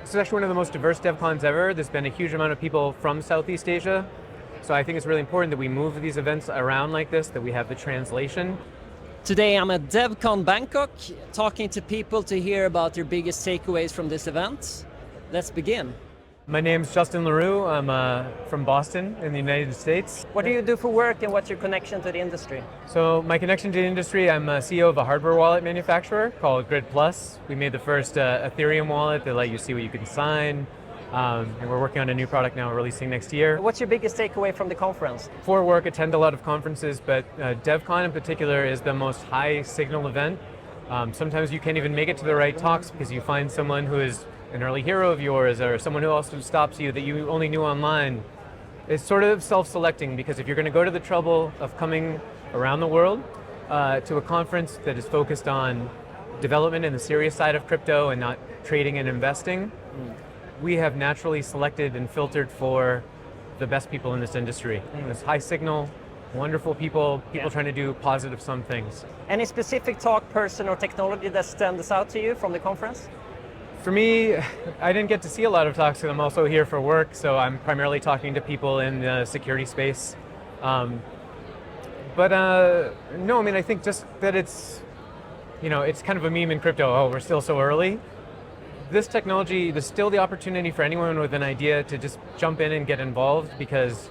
This is actually one of the most diverse DevCons ever. There's been a huge amount of people from Southeast Asia. So I think it's really important that we move these events around like this, that we have the translation. Today I'm at DevCon Bangkok, talking to people to hear about their biggest takeaways from this event. Let's begin. My name's Justin LaRue. I'm from Boston in the United States. What do you do for work and what's your connection to the industry? So my connection to the industry, I'm a CEO of a hardware wallet manufacturer called GridPlus. We made the first Ethereum wallet that let you see what you can sign. And we're working on a new product now, releasing next year. What's your biggest takeaway from the conference? For work, attend a lot of conferences, but DevCon in particular is the most high signal event. Sometimes you can't even make it to the right talks because you find someone who is an early hero of yours or someone who also stops you that you only knew online. It's sort of self-selecting because if you're going to go to the trouble of coming around the world to a conference that is focused on development and the serious side of crypto and not trading and investing, we have naturally selected and filtered for the best people in this industry. It's high signal, wonderful people trying to do positive sum things. Any specific talk, person, or technology that stands out to you from the conference? For me, I didn't get to see a lot of talks because I'm also here for work, so I'm primarily talking to people in the security space. No, I mean, I think just that it's kind of a meme in crypto, oh, we're still so early. This technology, there's still the opportunity for anyone with an idea to just jump in and get involved because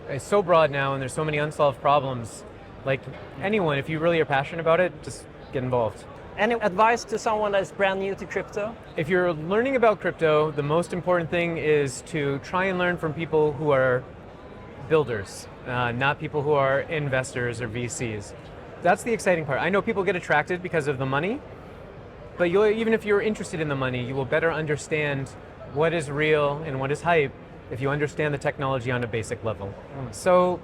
it's so broad now and there's so many unsolved problems. Like anyone, if you really are passionate about it, just get involved. Any advice to someone that's brand new to crypto? If you're learning about crypto, the most important thing is to try and learn from people who are builders, not people who are investors or VCs. That's the exciting part. I know people get attracted because of the money, but even if you're interested in the money, you will better understand what is real and what is hype if you understand the technology on a basic level. So,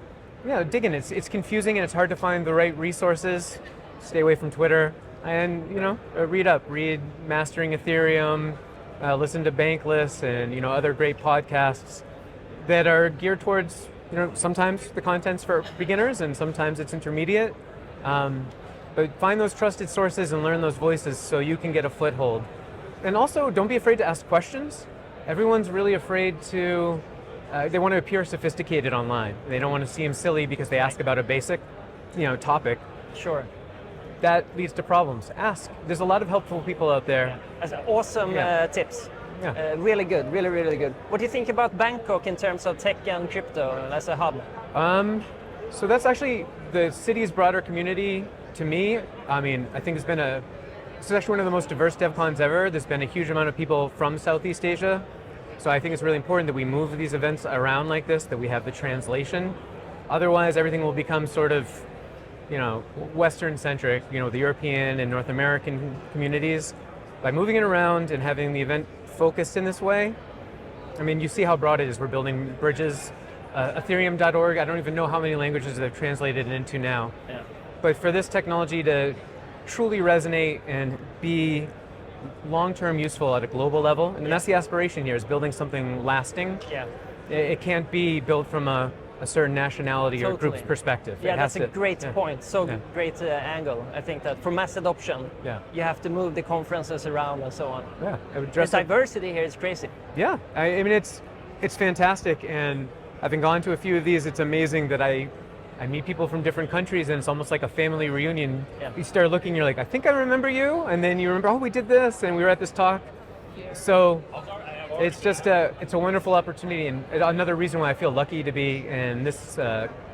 dig in. It's confusing and it's hard to find the right resources. Stay away from Twitter. And read Mastering Ethereum, listen to Bankless and other great podcasts that are geared towards sometimes the content's for beginners and sometimes it's intermediate. But find those trusted sources and learn those voices so you can get a foothold. And also don't be afraid to ask questions. Everyone's really afraid to, they want to appear sophisticated online. They don't want to seem silly because they ask about a basic topic. Sure. That leads to problems. Ask. There's a lot of helpful people out there. That's awesome tips. Yeah. Really good, really good. What do you think about Bangkok in terms of tech and crypto as a hub? So that's actually the city's broader community to me. I mean, I think this is actually one of the most diverse DevCons ever. There's been a huge amount of people from Southeast Asia. So I think it's really important that we move these events around like this, that we have the translation. Otherwise, everything will become sort of Western-centric, the European and North American communities. By moving it around and having the event focused in this way, I mean, you see how broad it is. We're building bridges. Ethereum.org, I don't even know how many languages they've translated it into now. Yeah. But for this technology to truly resonate and be long-term useful at a global level, and that's the aspiration here, is building something lasting. Yeah. It can't be built from a certain nationality or group's perspective. Yeah, that's a great point. So Yeah. great angle. I think that for mass adoption, you have to move the conferences around and so on. Yeah, the diversity here is crazy. Yeah, I mean it's fantastic, and having gone to a few of these, it's amazing that I meet people from different countries, and it's almost like a family reunion. Yeah. You start looking, you're like, I think I remember you, and then you remember, oh, we did this, and we were at this talk. So it's just it's a wonderful opportunity, and another reason why I feel lucky to be in this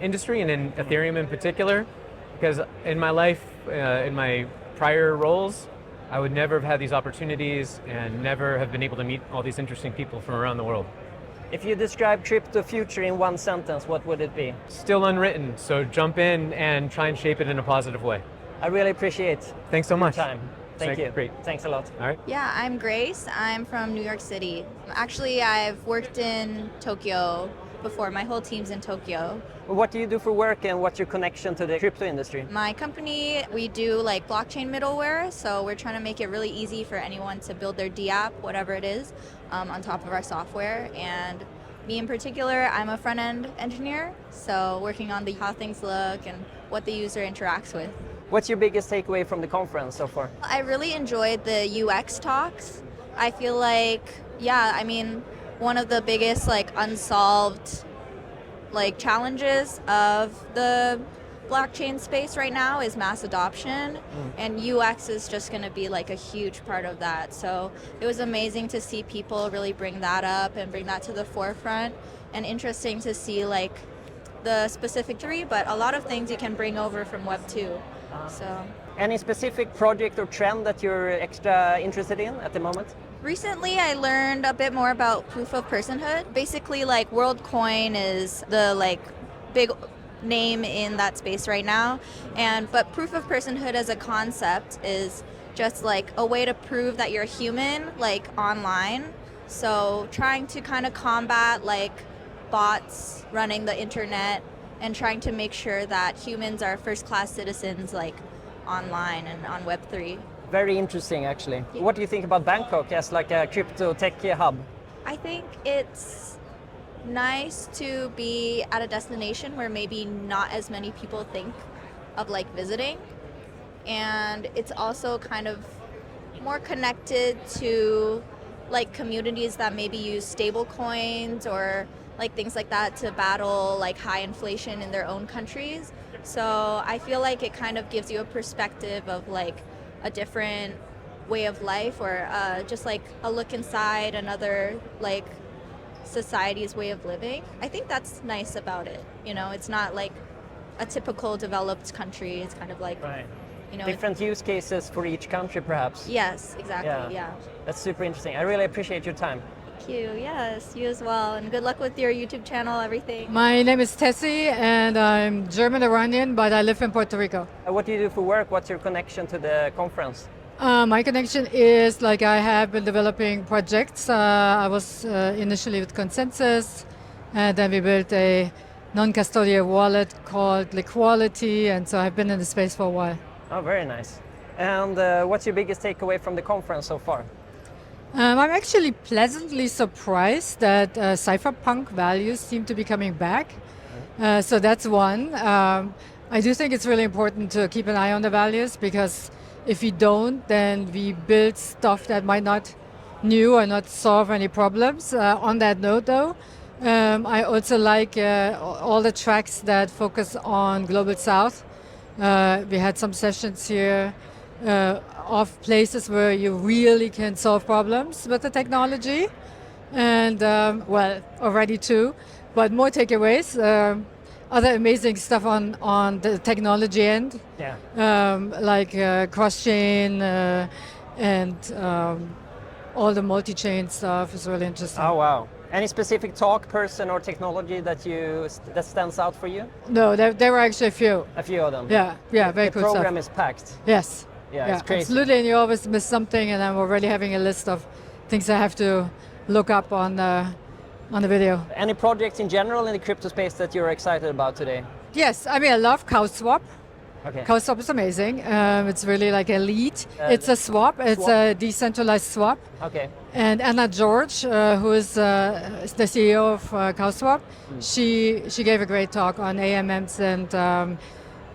industry and in Ethereum in particular, because in my life, in my prior roles, I would never have had these opportunities and never have been able to meet all these interesting people from around the world. If you describe crypto future in one sentence, what would it be? Still unwritten, so jump in and try and shape it in a positive way. I really appreciate Thanks so much. your time. Thank you. Great. Thanks a lot. All right. Yeah, I'm Grace. I'm from New York City. Actually, I've worked in Tokyo before. My whole team's in Tokyo. What do you do for work and what's your connection to the crypto industry? My company, we do like blockchain middleware, so we're trying to make it really easy for anyone to build their DApp, whatever it is, on top of our software. And me in particular, I'm a front-end engineer, so working on how things look and what the user interacts with. What's your biggest takeaway from the conference so far? I really enjoyed the UX talks. I feel like, yeah, I mean, one of the biggest like unsolved like challenges of the blockchain space right now is mass adoption, and UX is just going to be like a huge part of that. So it was amazing to see people really bring that up and bring that to the forefront, and interesting to see like the specific three, but a lot of things you can bring over from Web 2. So Any specific project or trend that you're extra interested in at the moment? recently I learned a bit more about proof of personhood. Basically, like WorldCoin is the like big name in that space right now, and but proof of personhood as a concept is just like a way to prove that you're a human like online. So trying to kind of combat like bots running the internet and trying to make sure that humans are first-class citizens like online and on Web3. Very interesting, actually. What do you think about Bangkok as like a crypto tech hub? I think it's nice to be at a destination where maybe not as many people think of like visiting, and it's also kind of more connected to like communities that maybe use stable coins or like things like that to battle like high inflation in their own countries. So I feel like it kind of gives you a perspective of like a different way of life, or just like a look inside another like society's way of living. I think that's nice about it. You know, it's not like a typical developed country. It's kind of like, Right. you know, Different use cases for each country, perhaps. yes, exactly. Yeah. That's super interesting. I really appreciate your time. Thank you. Yes, you as well. And good luck with your YouTube channel, everything. My name is Thessy, and I'm German-Iranian, but I live in Puerto Rico. What do you do for work? What's your connection to the conference? My connection is like I have been developing projects. I was initially with Consensus, and then we built a non-custodial wallet called Liquality, and so I've been in the space for a while. Oh, very nice. And what's your biggest takeaway from the conference so far? I'm actually pleasantly surprised that cypherpunk values seem to be coming back. So that's one. I do think it's really important to keep an eye on the values, because if we don't, then we build stuff that might not new or not solve any problems. On that note, though, I also like all the tracks that focus on Global South. We had some sessions here of places where you really can solve problems with the technology, and well, already two, but more takeaways. Other amazing stuff on the technology end, like cross-chain and all the multi-chain stuff is really interesting. Oh, wow. Any specific talk, person, or technology that stands out for you? No, there were actually a few. A few of them. Yeah, very The cool stuff. program is packed. Yes. Yeah, it's crazy. Absolutely, and you always miss something, and I'm already having a list of things I have to look up on the video. Any projects in general in the crypto space that you're excited about today? Yes, I mean, I love CowSwap. Okay. CowSwap is amazing. It's really like a lead. It's a swap. It's a decentralized swap. Okay. And Anna George, who is the CEO of CowSwap, she gave a great talk on AMMs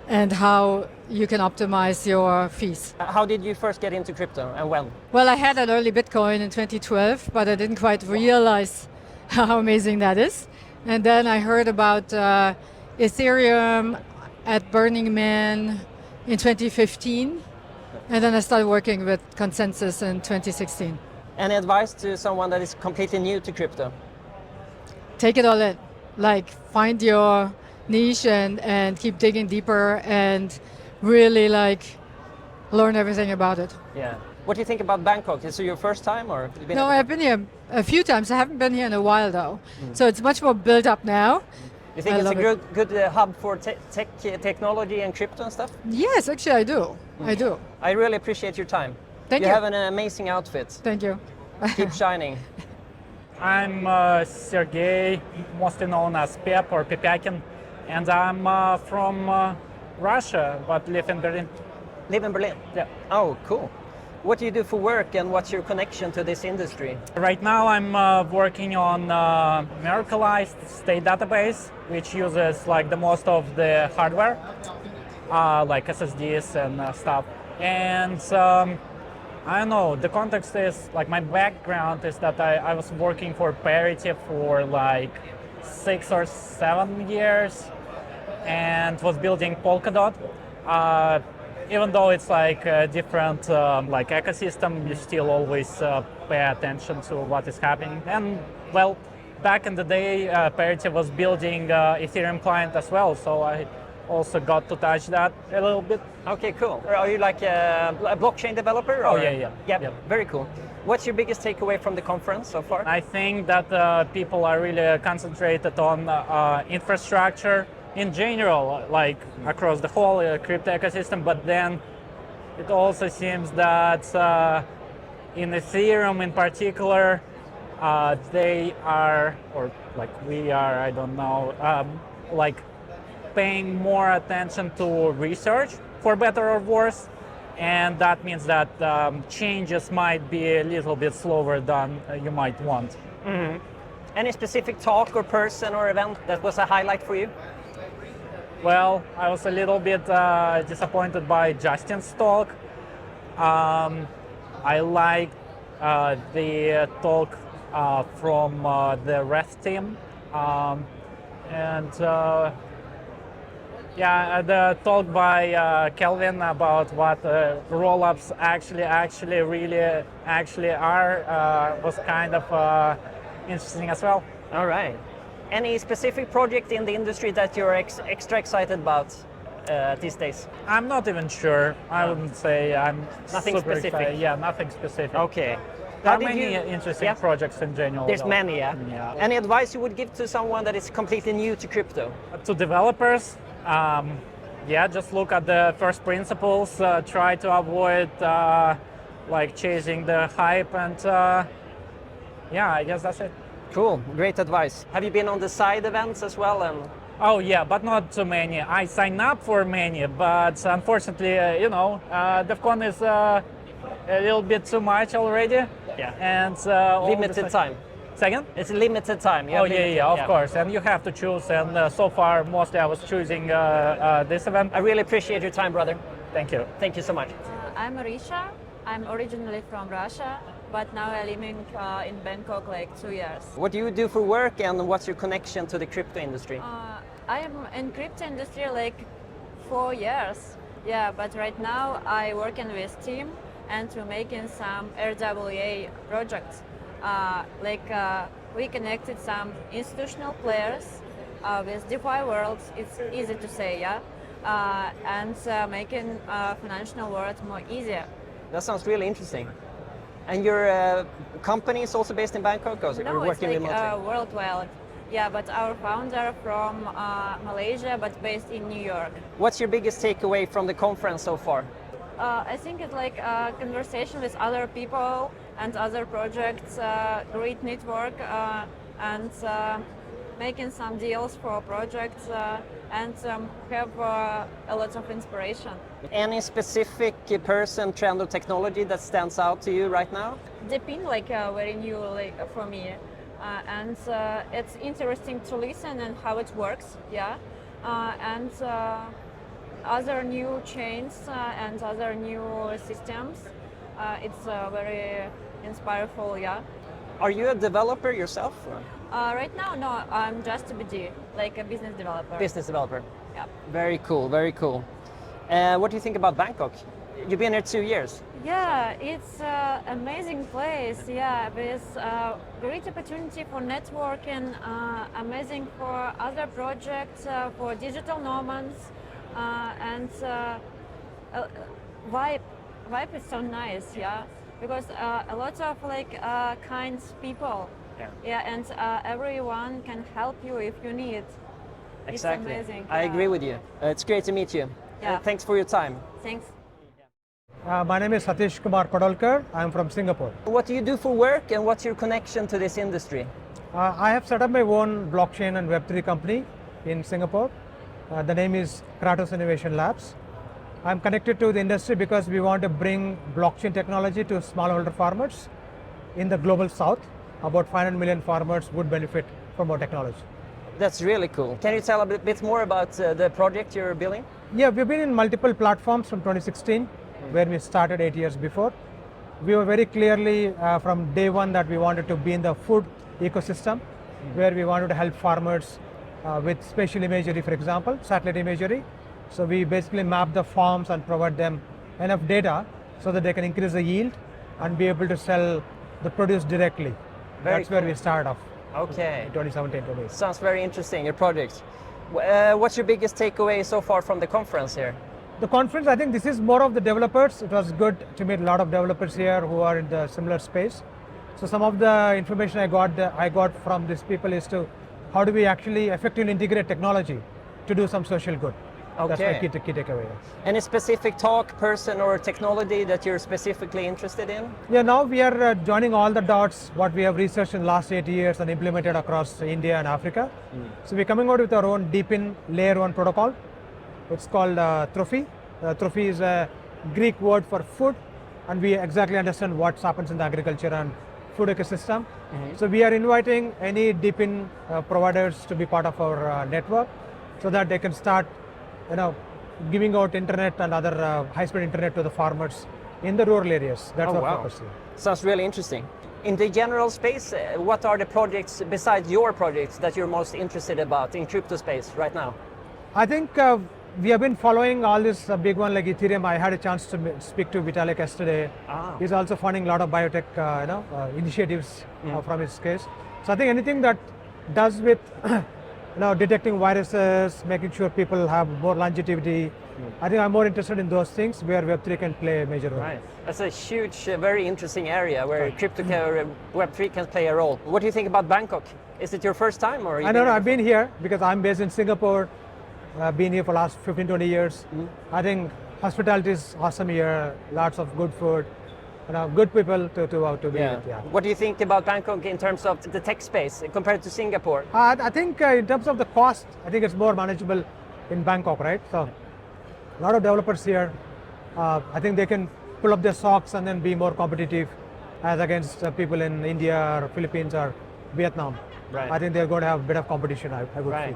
and how you can optimize your fees. How did you first get into crypto, and when? Well, I had an early Bitcoin in 2012, but I didn't quite realize how amazing that is. And then I heard about Ethereum at Burning Man in 2015, and then I started working with Consensus in 2016. Any advice to someone that is completely new to crypto? Take it all in. Like, find your niche and keep digging deeper and really like learn everything about it. Yeah. What do you think about Bangkok? Is it your first time, or have you been? No, I've been here a few times. I haven't been here in a while though. So it's much more built up now. You think I it's a love good hub for technology and crypto and stuff? Yes, actually I do. I do. I really appreciate your time. Thank You you. have an amazing outfit. Thank you. Keep shining. I'm Sergei, mostly known as Pep or Pepakin, and I'm from Russia, but live in Berlin. Live in Berlin? Yeah. Oh, cool. What do you do for work, and what's your connection to this industry? Right now I'm working on Miracleized state database, which uses like the most of the hardware, like SSDs and stuff. And I don't know. The context is like my background is that I was working for Parity for like 6 or 7 years and was building Polkadot. Even though it's like a different like ecosystem, you still always pay attention to what is happening. And well, back in the day, Parity was building Ethereum client as well, so I also got to touch that a little bit. Okay, cool. Are you like a blockchain developer? Oh, or? yeah. Very cool. What's your biggest takeaway from the conference so far? I think that people are really concentrated on infrastructure in general, like across the whole crypto ecosystem, but then it also seems that in Ethereum in particular, they are, or like we are, I don't know, like paying more attention to research, for better or worse, and that means that changes might be a little bit slower than you might want. Mm-hmm. Any specific talk or person or event that was a highlight for you? Well, I was a little bit disappointed by Justin's talk. I liked the talk from the REST team, and the talk by Kelvin about what rollups actually are was kind of interesting as well. All right. Any specific project in the industry that you're extra excited about these days? I'm not even sure. I wouldn't say I'm Nothing super specific? excited. Yeah, nothing specific. Okay. There How are did many you- interesting Yeah. projects in general. There's though. many, yeah? Yeah. Any advice you would give to someone that is completely new to crypto? To developers, just look at the first principles. Try to avoid like chasing the hype, and I guess that's it. Cool, great advice. Have you been on the side events as well? And Oh yeah, but not too many. I signed up for many, but unfortunately, DevCon is a little bit too much already. Yeah. And limited time. Second? It's a limited time. You Oh have limited- of course. And you have to choose. And so far, mostly I was choosing this event. I really appreciate your time, brother. Thank you. Thank you so much. I'm Marisha. I'm originally from Russia, but now I'm living in Bangkok like 2 years. What do you do for work, and what's your connection to the crypto industry? I am in crypto industry like 4 years. Yeah, but right now I working with team and we're making some RWA projects. We connected some institutional players with DeFi worlds. It's easy to say, yeah, and making financial world more easier. That sounds really interesting. And your company is also based in Bangkok, or No, you're it's working like remotely? worldwide. Yeah, but our founder from Malaysia, but based in New York. What's your biggest takeaway from the conference so far? I think it's like a conversation with other people and other projects, great network, and making some deals for projects and have a lot of inspiration. Any specific person, trend, or technology that stands out to you right now? Depend like very new like for me, and it's interesting to listen and how it works. Yeah, and other new chains and other new systems. It's very inspireful. Yeah. Are you a developer yourself? Or? Right now, no, I'm just a BD, like a business developer. Business developer. Yeah. Very cool, very cool. What do you think about Bangkok? You've been here 2 years. Yeah, it's an amazing place. Yeah, with great opportunity for networking, amazing for other projects, for digital nomads, and vibe is so nice. Yeah, because a lot of like kind people. Yeah, and everyone can help you if you need. Exactly. It's amazing. I yeah. agree with you. It's great to meet you. Yeah. Thanks for your time. Thanks. My name is Satheesh Podolkar. I'm from Singapore. What do you do for work, and what's your connection to this industry? I have set up my own blockchain and Web3 company in Singapore. The name is Kratos Innovation Labs. I'm connected to the industry because we want to bring blockchain technology to smallholder farmers in the global south. About 500 million farmers would benefit from our technology. That's really cool. Can you tell a bit more about the project you're building? Yeah, we've been in multiple platforms from 2016, where we started 8 years before. we were very clearly from day one that we wanted to be in the food ecosystem, where we wanted to help farmers with spatial imagery, for example, satellite imagery. So we basically map the farms and provide them enough data so that they can increase the yield and be able to sell the produce directly. That's where we started off. Okay. In 2017, 2018. Sounds very interesting, your project. What's your biggest takeaway so far from the conference here? The conference, I think this is more of the developers. It was good to meet a lot of developers here who are in the similar space. So some of the information I got from these people is to how do we actually effectively integrate technology to do some social good. Okay. That's my key takeaway. Any specific talk, person, or technology that you're specifically interested in? Yeah, now we are joining all the dots, what we have researched in the last 8 years and implemented across India and Africa. So we're coming out with our own deep-in layer 1 protocol. It's called Trophy. Trophy is a Greek word for food, and we exactly understand what happens in the agriculture and food ecosystem. So we are inviting any deep-in providers to be part of our network so that they can start giving out internet and other high-speed internet to the farmers in the rural areas. That's our focus here. Sounds really interesting. In the general space, what are the projects besides your projects that you're most interested about in crypto space right now? I think we have been following all this big one like Ethereum. I had a chance to speak to Vitalik yesterday. He's also funding a lot of biotech initiatives from his case. So I think anything that does with detecting viruses, making sure people have more longevity. I think I'm more interested in those things where Web3 can play a major role. Right. That's a huge, very interesting area where crypto Web3 can play a role. What do you think about Bangkok? Is it your first time? Or I don't know, I've been here because I'm based in Singapore. I've been here for the last 15, 20 years. I think hospitality is awesome here, lots of good food. Good people to be with. Yeah. What do you think about Bangkok in terms of the tech space compared to Singapore? I think in terms of the cost, I think it's more manageable in Bangkok, right? So a lot of developers here, I think they can pull up their socks and then be more competitive as against people in India or Philippines or Vietnam. Right. I think they're going to have a bit of competition, I would feel. Yeah.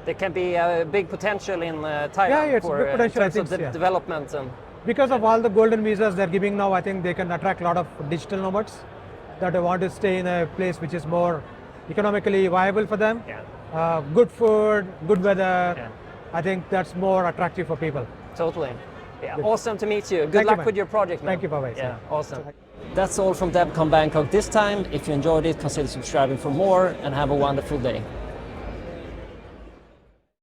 There can be a big potential in Thailand it's a big potential, in terms of development. And because of all the golden visas they're giving now, I think they can attract a lot of digital nomads that want to stay in a place which is more economically viable for them. Good food, good weather. I think that's more attractive for people. Totally. Yeah, awesome to meet you. Good luck with your project, man. Thank you, bye-bye. Yeah, awesome. That's all from DevCon Bangkok this time. If you enjoyed it, consider subscribing for more and have a wonderful day.